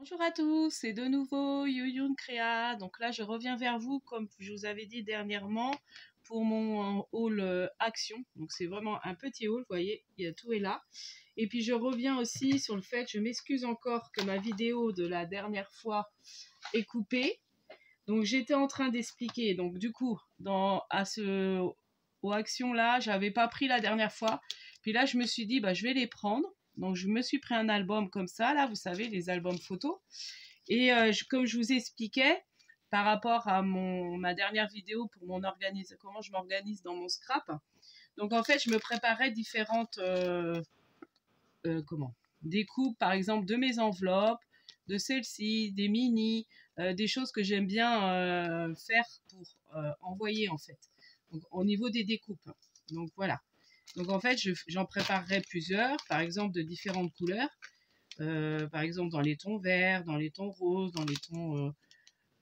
Bonjour à tous, c'est de nouveau Yoyoun Créa. Donc là, je reviens vers vous, comme je vous avais dit dernièrement, pour mon haul action. Donc c'est vraiment un petit haul, vous voyez, tout est là. Et puis je reviens aussi sur le fait, je m'excuse encore que ma vidéo de la dernière fois est coupée. Donc j'étais en train d'expliquer, donc du coup, aux actions là, j'avais pas pris la dernière fois. Puis là, je me suis dit, bah, je vais les prendre. Donc je me suis pris un album comme ça, là, vous savez, les albums photos. Et comme je vous expliquais, par rapport à ma dernière vidéo pour comment je m'organise dans mon scrap. Donc en fait, je me préparais différentes découpes, par exemple, de mes enveloppes, de celles-ci, des mini, des choses que j'aime bien faire pour envoyer en fait. Donc, au niveau des découpes. Donc voilà. Donc en fait, j'en préparerai plusieurs, par exemple de différentes couleurs. Par exemple dans les tons verts, dans les tons roses, dans les tons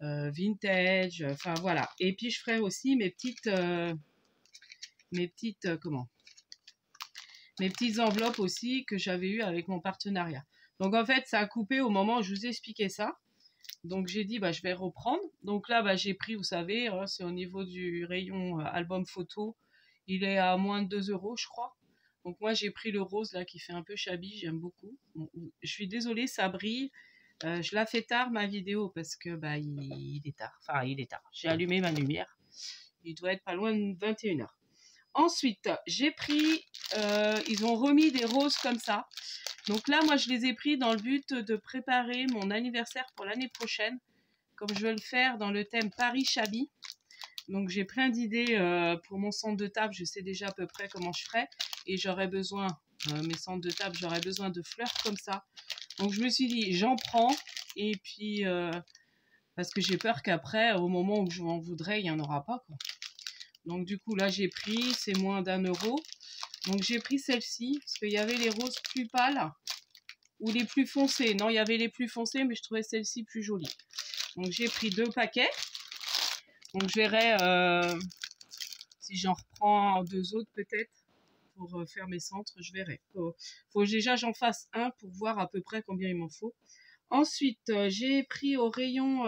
vintage, enfin voilà. Et puis je ferai aussi mes petites enveloppes aussi que j'avais eues avec mon partenariat. Donc en fait, ça a coupé au moment où je vous expliquais ça. Donc j'ai dit, bah, je vais reprendre. Donc là, bah, j'ai pris, vous savez, hein, c'est au niveau du rayon album photo. Il est à moins de 2 euros, je crois. Donc moi, j'ai pris le rose là qui fait un peu shabby, j'aime beaucoup. Bon, je suis désolée, ça brille. Je la fais tard ma vidéo parce que bah, il est tard. Enfin, il est tard. J'ai allumé ma lumière. Il doit être pas loin de 21 heures. Ensuite, j'ai pris, ils ont remis des roses comme ça. Donc là, moi, je les ai pris dans le but de préparer mon anniversaire pour l'année prochaine, comme je veux le faire dans le thème Paris Shabby. Donc j'ai plein d'idées pour mon centre de table, je sais déjà à peu près comment je ferai. Et j'aurais besoin, mes centres de table, j'aurais besoin de fleurs comme ça. Donc je me suis dit, j'en prends. Et puis, parce que j'ai peur qu'après, au moment où je m'en voudrais, il n'y en aura pas, quoi. Donc du coup, là, j'ai pris, c'est moins d'1 euro. Donc j'ai pris celle-ci, parce qu'il y avait les roses plus pâles ou les plus foncées. Non, il y avait les plus foncées, mais je trouvais celle-ci plus jolie. Donc j'ai pris 2 paquets. Donc je verrai si j'en reprends 2 autres peut-être pour faire mes centres, je verrai. Faut déjà j'en fasse un pour voir à peu près combien il m'en faut. Ensuite, j'ai pris au rayon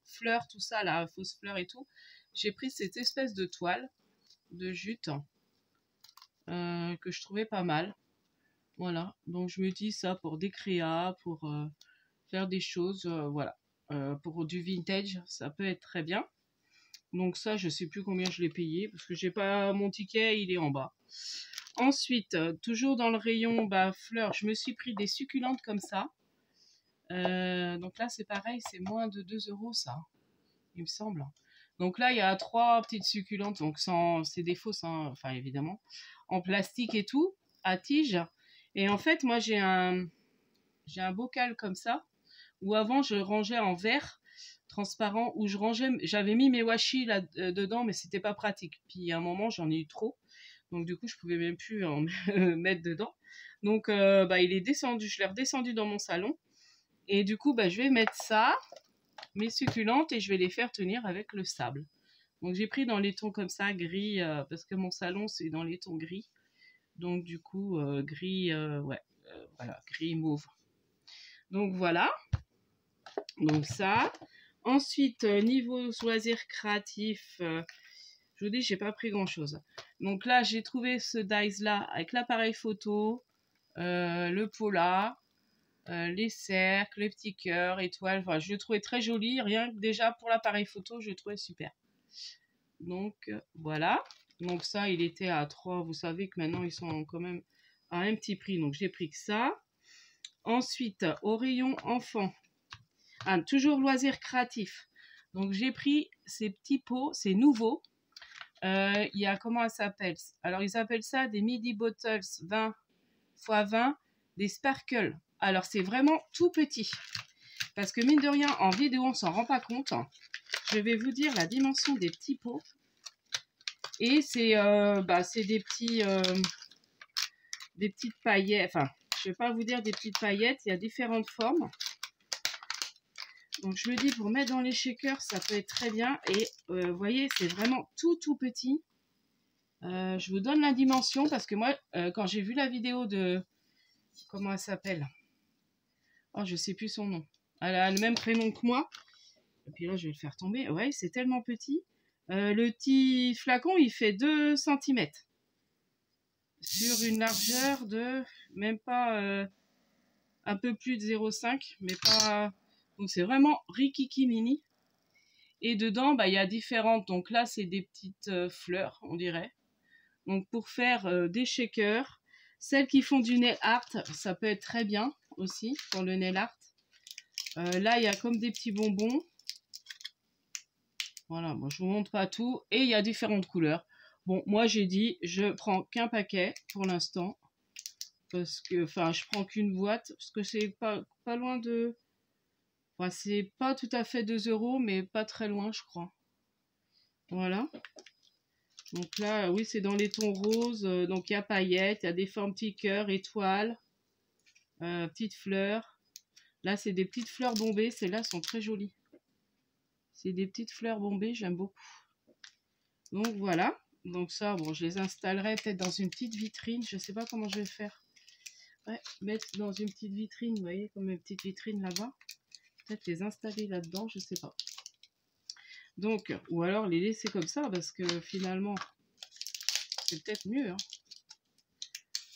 fleurs, tout ça, là, fausses fleurs et tout. J'ai pris cette espèce de toile de jute que je trouvais pas mal. Voilà, donc je me dis ça pour des créas, pour faire des choses, voilà. Pour du vintage, ça peut être très bien. Donc ça, je sais plus combien je l'ai payé, parce que j'ai pas mon ticket, il est en bas. Ensuite, toujours dans le rayon fleurs, je me suis pris des succulentes comme ça. Donc là, c'est pareil, c'est moins de 2 euros ça, il me semble. Donc là, il y a 3 petites succulentes, donc c'est des fausses, hein, enfin évidemment, en plastique et tout, à tige. Et en fait, moi, j'ai un bocal comme ça, où avant, je rangeais en verre transparent, où j'avais mis mes washi là dedans, mais c'était pas pratique. Puis à un moment, j'en ai eu trop, donc du coup, je pouvais même plus en mettre dedans. Donc, il est descendu, je l'ai redescendu dans mon salon. Et du coup, je vais mettre ça, mes succulentes, et je vais les faire tenir avec le sable. Donc j'ai pris dans les tons comme ça, gris, parce que mon salon, c'est dans les tons gris. Donc du coup, gris, voilà, gris mauve. Donc voilà, donc ça. Ensuite, niveau loisirs créatifs, je vous dis, j'ai pas pris grand chose. Donc là, j'ai trouvé ce dies là avec l'appareil photo, le pola, les cercles, les petits cœurs, étoiles. Enfin, je le trouvais très joli. Rien que déjà pour l'appareil photo, je le trouvais super. Donc voilà. Donc ça, il était à 3. Vous savez que maintenant, ils sont quand même à un petit prix. Donc j'ai pris que ça. Ensuite, au rayon enfant. Ah, toujours loisirs créatifs. Donc j'ai pris ces petits pots, c'est nouveau. Il y a, comment ça s'appelle? Alors ils appellent ça des midi bottles 20 x 20, des sparkles. Alors c'est vraiment tout petit. Parce que mine de rien, en vidéo, on s'en rend pas compte. Je vais vous dire la dimension des petits pots. Et c'est des petites paillettes. Enfin, je vais pas vous dire des petites paillettes. Il y a différentes formes. Donc je me dis, pour mettre dans les shakers, ça peut être très bien. Et vous voyez, c'est vraiment tout petit. Je vous donne la dimension parce que moi, quand j'ai vu la vidéo de... Comment elle s'appelle? Oh, je sais plus son nom. Elle a le même prénom que moi. Et puis là, je vais le faire tomber. Ouais, c'est tellement petit. Le petit flacon, il fait 2 centimètres. Sur une largeur de même pas un peu plus de 0,5, mais pas. Donc c'est vraiment rikiki mini. Et dedans, bah, il y a différentes. Donc là, c'est des petites fleurs, on dirait. Donc pour faire des shakers, celles qui font du nail art, ça peut être très bien aussi pour le nail art. Là, il y a comme des petits bonbons. Voilà, bon, je vous montre pas tout. Et il y a différentes couleurs. Bon, moi j'ai dit, je prends qu'un paquet pour l'instant. Parce que, enfin, je prends qu'une boîte. Parce que c'est pas loin de... Enfin, c'est pas tout à fait 2 €, mais pas très loin, je crois. Voilà. Donc là, oui, c'est dans les tons roses. Donc il y a paillettes, il y a des formes petits cœurs, étoiles, petites fleurs. Là, c'est des petites fleurs bombées. Celles-là sont très jolies. C'est des petites fleurs bombées, j'aime beaucoup. Donc voilà. Donc ça, bon, je les installerai peut-être dans une petite vitrine. Je sais pas comment je vais faire. Ouais, mettre dans une petite vitrine, vous voyez, comme une petite vitrine là-bas. Peut-être les installer là-dedans, je sais pas. Donc, ou alors les laisser comme ça, parce que finalement, c'est peut-être mieux. Hein.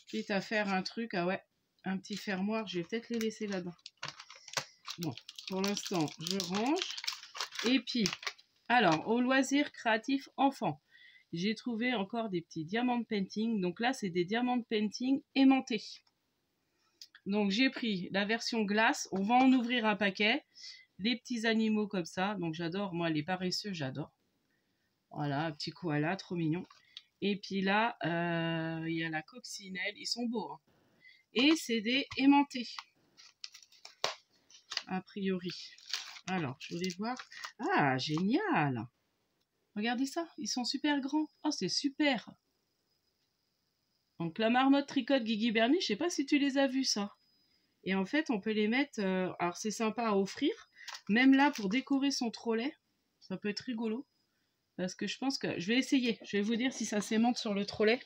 Quitte à faire un truc, ah ouais, un petit fermoir, je vais peut-être les laisser là-dedans. Bon, pour l'instant, je range. Et puis, alors, au loisir créatif enfant, j'ai trouvé encore des petits diamants de painting. Donc là, c'est des diamants de painting aimantés. Donc j'ai pris la version glace. On va en ouvrir un paquet. Les petits animaux comme ça. Donc j'adore, moi, les paresseux, j'adore. Voilà, un petit koala, trop mignon. Et puis là, il y a la coccinelle. Ils sont beaux. Hein. Et c'est des aimantés. A priori. Alors, je voulais voir. Ah, génial! Regardez ça, ils sont super grands. Oh, c'est super! Donc, la marmotte tricote Guigui Bernier, je sais pas si tu les as vus, ça. Et en fait, on peut les mettre... alors, c'est sympa à offrir. Même là, pour décorer son trolley, ça peut être rigolo. Parce que je pense que... Je vais essayer. Je vais vous dire si ça s'aimante sur le trolley.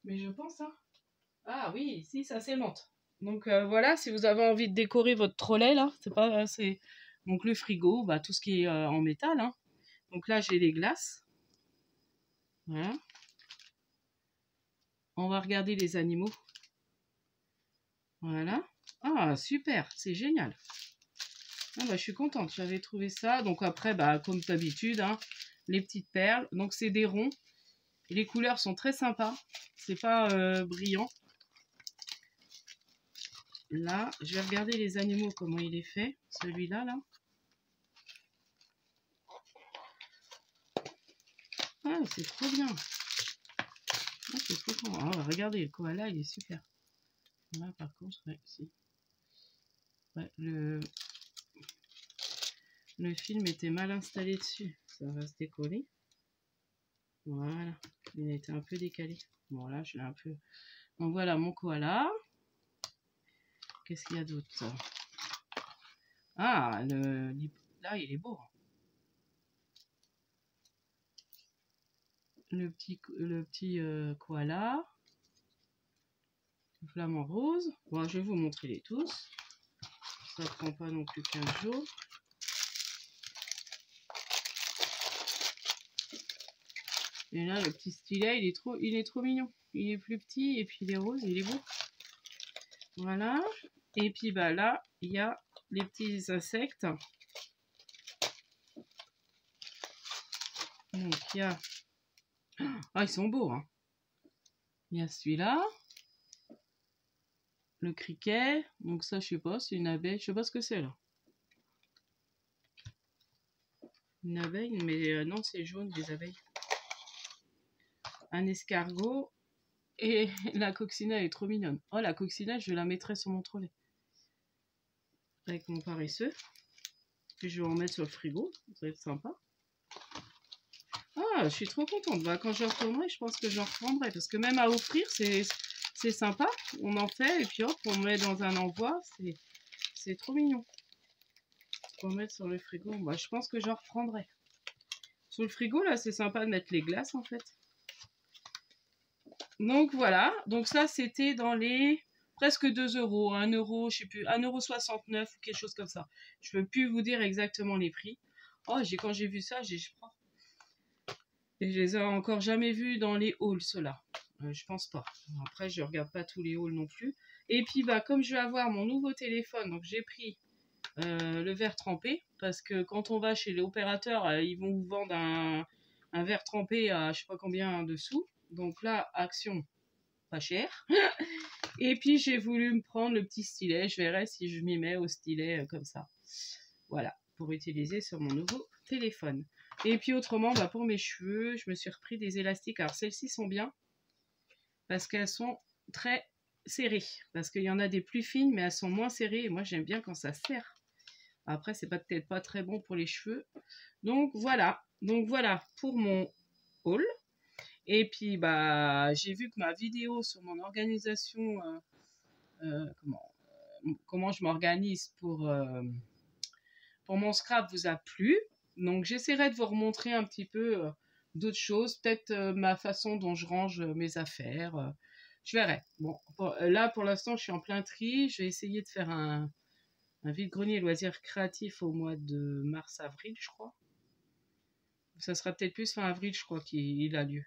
Mais je pense, hein. Ah oui, si, ça s'aimante. Donc voilà, si vous avez envie de décorer votre trolley, là, c'est pas... c'est donc le frigo, bah, tout ce qui est en métal. Hein. Donc là, j'ai les glaces. Voilà. On va regarder les animaux. Voilà. Ah, super, c'est génial. Ah, bah, je suis contente, j'avais trouvé ça. Donc après, bah, comme d'habitude, hein, les petites perles. Donc c'est des ronds. Et les couleurs sont très sympas. C'est pas brillant. Là, je vais regarder les animaux, comment il est fait. Celui-là, là. Ah, c'est trop bien. Ah, c'est trop bon. Ah, regardez, le koala, il est super. Là, par contre, ouais, si. Ouais, le film était mal installé dessus. Ça va se décoller. Voilà. Il était un peu décalé. Bon, là, je l'ai un peu... Donc, voilà mon koala. Qu'est-ce qu'il y a d'autre? Ah, là, il est beau. Le petit koala. Le flamant rose. Bon, je vais vous montrer les tous. Ça ne prend pas non plus 15 jours. Et là, le petit stylet, il est trop mignon. Il est plus petit et puis il est rose, il est beau. Voilà. Et puis bah là, il y a les petits insectes. Donc il y a... Ah, ils sont beaux, hein. Il y a celui-là. Le criquet. Donc ça, je sais pas, c'est une abeille. Je sais pas ce que c'est là. Une abeille, mais non, c'est jaune, des abeilles. Un escargot. Et la coccinelle est trop mignonne. Oh, la coccinelle, je la mettrai sur mon trolley. Avec mon paresseux. Puis je vais en mettre sur le frigo. Ça va être sympa. Ah, je suis trop contente. Bah, quand je retournerai, je pense que j'en reprendrai. Parce que même à offrir, c'est sympa. On en fait et puis hop, on met dans un envoi. C'est trop mignon. Pour mettre sur le frigo. Bah, je pense que j'en reprendrai. Sur le frigo, là, c'est sympa de mettre les glaces, en fait. Donc, voilà. Donc, ça, c'était dans les presque 2 euros, 1 euro, je sais plus, 1,69 € ou quelque chose comme ça. Je peux plus vous dire exactement les prix. Oh, quand j'ai vu ça, je prends. Et je les ai encore jamais vus dans les hauls, ceux-là. Je pense pas. Après, je regarde pas tous les hauls non plus. Et puis, bah, comme je vais avoir mon nouveau téléphone, donc j'ai pris le verre trempé, parce que quand on va chez l'opérateur, ils vont vous vendre un verre trempé à je sais pas combien de sous. Donc là, action, pas cher. Et puis j'ai voulu me prendre le petit stylet. Je verrai si je m'y mets au stylet comme ça. Voilà, pour utiliser sur mon nouveau téléphone. Et puis autrement, bah, pour mes cheveux, je me suis repris des élastiques. Alors celles-ci sont bien parce qu'elles sont très serrées. Parce qu'il y en a des plus fines, mais elles sont moins serrées. Et moi, j'aime bien quand ça serre. Après, c'est peut-être pas très bon pour les cheveux. Donc voilà pour mon haul. Et puis bah j'ai vu que ma vidéo sur mon organisation, comment je m'organise pour mon scrap vous a plu. Donc j'essaierai de vous remontrer un petit peu d'autres choses, peut-être ma façon dont je range mes affaires. Je verrai. Bon, là pour l'instant je suis en plein tri. Je vais essayer de faire un vide-grenier loisirs créatifs au mois de mars-avril, je crois. Ça sera peut-être plus fin avril, je crois qu'il a lieu.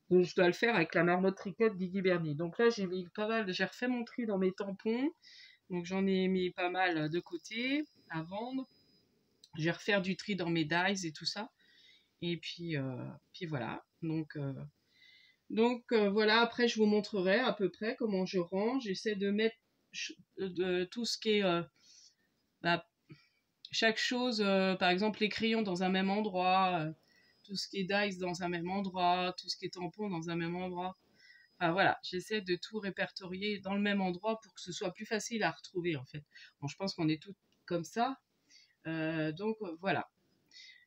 Donc je dois le faire avec la marmotte tricotte d'Iggy Bernie. Donc là j'ai mis pas mal, j'ai refait mon tri dans mes tampons. Donc j'en ai mis pas mal de côté à vendre. Je vais refaire du tri dans mes dies et tout ça. Et puis voilà. Donc voilà, après je vous montrerai à peu près comment je range. J'essaie de mettre de tout ce qui est bah, chaque chose, par exemple les crayons dans un même endroit, tout ce qui est dice dans un même endroit, tout ce qui est tampon dans un même endroit. Enfin voilà, j'essaie de tout répertorier dans le même endroit pour que ce soit plus facile à retrouver en fait. Bon, je pense qu'on est toutes comme ça. Donc voilà.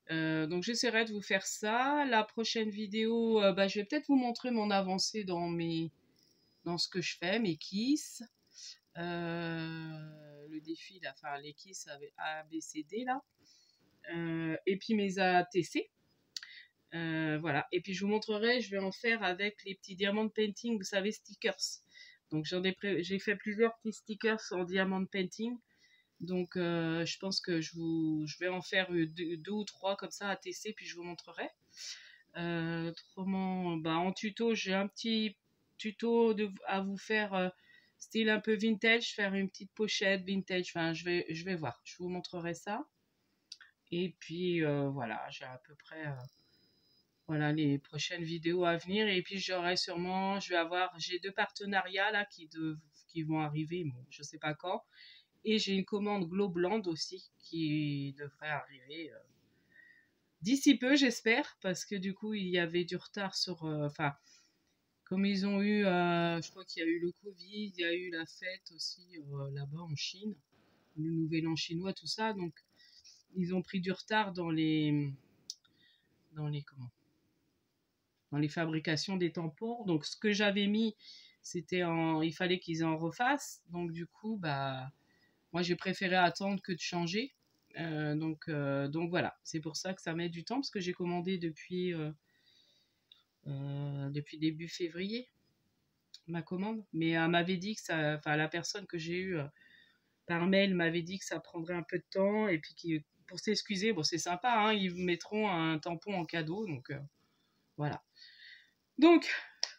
Donc j'essaierai de vous faire ça. La prochaine vidéo, bah, je vais peut-être vous montrer mon avancée dans ce que je fais, mes kisses. Le défi, là, enfin les kisses avec A, B, C, D là. Et puis mes ATC. Voilà. Et puis je vous montrerai, je vais en faire avec les petits diamant painting, vous savez, stickers. Donc j'ai fait plusieurs petits stickers en diamant painting. Donc je pense que je vais en faire deux ou trois comme ça à tester, puis je vous montrerai. Autrement, bah, en tuto, j'ai un petit tuto à vous faire style un peu vintage, faire une petite pochette vintage. Enfin, je vais voir, je vous montrerai ça. Et puis voilà, j'ai à peu près voilà les prochaines vidéos à venir. Et puis j'ai 2 partenariats là qui vont arriver, bon, je sais pas quand. Et j'ai une commande Globland aussi qui devrait arriver d'ici peu, j'espère, parce que du coup il y avait du retard sur, enfin, comme ils ont eu, je crois qu'il y a eu le Covid, il y a eu la fête aussi là-bas en Chine, le Nouvel An chinois, tout ça, donc ils ont pris du retard dans les fabrications des tampons. Donc ce que j'avais mis, il fallait qu'ils en refassent. Donc du coup, bah, moi j'ai préféré attendre que de changer. Donc voilà, c'est pour ça que ça met du temps parce que j'ai commandé depuis début février ma commande. Mais elle m'avait dit que la personne que j'ai eue par mail m'avait dit que ça prendrait un peu de temps et puis pour s'excuser, bon c'est sympa, hein, ils vous mettront un tampon en cadeau. Donc voilà. Donc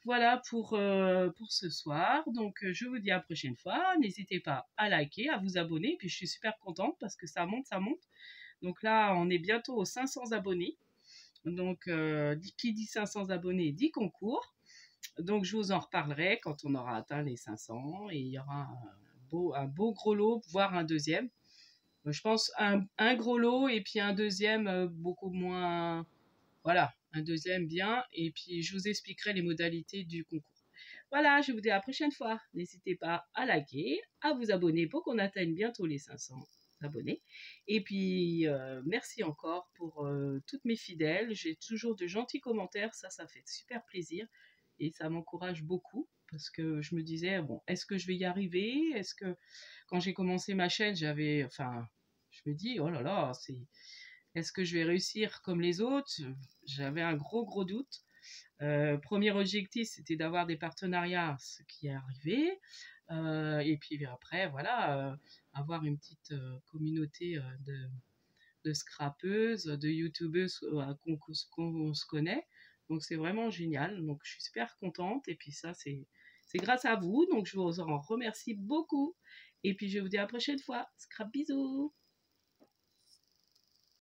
voilà pour ce soir. Donc je vous dis à la prochaine fois. N'hésitez pas à liker, à vous abonner. Puis je suis super contente parce que ça monte, ça monte. Donc là, on est bientôt aux 500 abonnés. Donc qui dit 500 abonnés dit concours. Donc je vous en reparlerai quand on aura atteint les 500. Et il y aura un beau gros lot, voire un deuxième. Je pense un gros lot et puis un deuxième beaucoup moins... Voilà, un deuxième bien, et puis je vous expliquerai les modalités du concours. Voilà, je vous dis à la prochaine fois. N'hésitez pas à liker, à vous abonner pour qu'on atteigne bientôt les 500 abonnés. Et puis, merci encore pour toutes mes fidèles. J'ai toujours de gentils commentaires, ça fait super plaisir. Et ça m'encourage beaucoup, parce que je me disais, bon, est-ce que je vais y arriver? Est-ce que, quand j'ai commencé ma chaîne, je me dis, oh là là, est-ce que je vais réussir comme les autres? J'avais un gros doute. Premier objectif, c'était d'avoir des partenariats, ce qui est arrivé. Et puis après, voilà, avoir une petite communauté de scrappeuses, de youtubeuses qu'on se connaît. Donc c'est vraiment génial. Donc je suis super contente. Et puis ça, c'est grâce à vous. Donc je vous en remercie beaucoup. Et puis je vous dis à la prochaine fois. Scrap bisous.